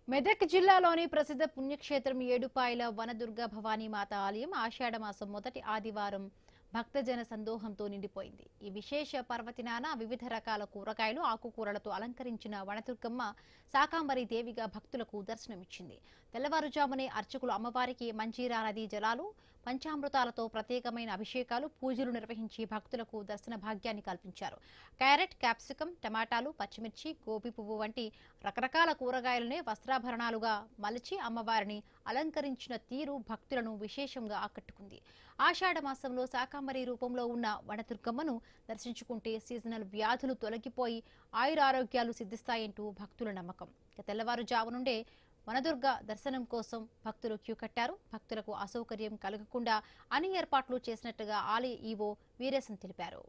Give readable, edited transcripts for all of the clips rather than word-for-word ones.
మెదక్ జిల్లాలోని ప్రసిద్ధ పుణ్యక్షేత్రం ఏడుపాయల వనదుర్గ భవానీ మాత ఆలయం ఆషాఢమాసం మొదటి ఆదివారం భక్తజన సందోహంతో నిండిపోయింది. ఈ విశేష పర్వదినాన వివిధ రకాల కూరగాయలు, ఆకుకూరలతో అలంకరించిన వనదుర్గమ్మ శాకాంబరి దేవిగా భక్తులకు దర్శనమిచ్చింది. తెల్లవారుజామునే అర్చకులు అమ్మవారికి మంజీరా నదీ జలాలు, పంచామృతాలతో ప్రత్యేకమైన అభిషేకాలు, పూజలు నిర్వహించి భక్తులకు దర్శన భాగ్యాన్ని కల్పించారు. క్యారెట్, క్యాప్సికం, టమాటాలు, పచ్చిమిర్చి, గోబీ పువ్వు వంటి రకరకాల కూరగాయలనే వస్త్రాభరణాలుగా మలిచి అమ్మవారిని అలంకరించిన తీరు భక్తులను విశేషంగా ఆకట్టుకుంది. ఆషాఢ మాసంలో శాకాంబరి రూపంలో ఉన్న వనదుర్గమ్మను దర్శించుకుంటే సీజనల్ వ్యాధులు తొలగిపోయి ఆయురారోగ్యాలు సిద్ధిస్తాయంటూ భక్తుల నమ్మకం. తెల్లవారుజాము నుండే వనదుర్గ దర్శనం కోసం భక్తులు క్యూ కట్టారు. భక్తులకు అసౌకర్యం కలగకుండా అన్ని ఏర్పాట్లు చేసినట్టుగా ఆలయ ఈవో వీరేశం తెలిపారు.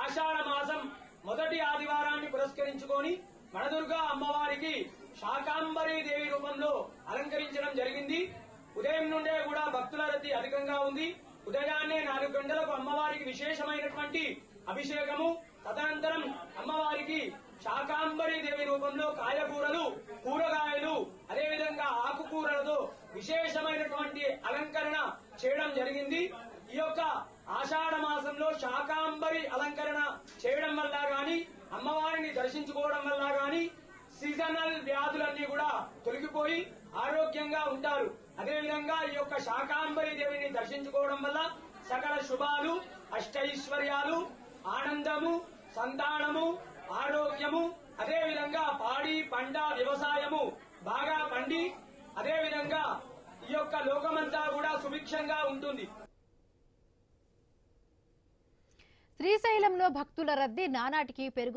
ఆషాఢ మాసం మొదటి ఆదివారాన్ని పురస్కరించుకొని వనదుర్గ అమ్మవారికి శాకాంబరీ దేవి రూపంలో అలంకరించడం జరిగింది. ఉదయం నుండే కూడా భక్తుల రద్దీ అధికంగా ఉంది. ఉదయాన్నే 4 గంటలకు అమ్మవారికి విశేషమైనటువంటి అభిషేకము, తదనంతరం అమ్మవారికి శాకాంబరీ దేవి రూపంలో కాయగూరలు, కూరగాయలు, అదేవిధంగా ఆకుకూరలతో విశేషమైనటువంటి అలంకరణ చేయడం జరిగింది. ఈ యొక్క ఆషాఢ మాసంలో శాకాంబరి అలంకరణ చేయడం వల్ల గాని, అమ్మవారిని దర్శించుకోవడం వల్ల గాని సీజనల్ వ్యాధులన్నీ కూడా తొలగిపోయి ఆరోగ్యంగా ఉంటారు. అదేవిధంగా ఈ యొక్క శాకాంబరి దేవిని దర్శించుకోవడం వల్ల సకల శుభాలు, అష్టైశ్వర్యాలు, ఆనందము, సంతానము, ఆరోగ్యము, అదేవిధంగా పాడి పంట వ్యవసాయము బాగా పండి అదేవిధంగా ఈ యొక్క లోకమంతా కూడా సుభిక్షంగా ఉంటుంది. శ్రీశైలంలో భక్తుల రద్దీ నానాటికి పెరుగు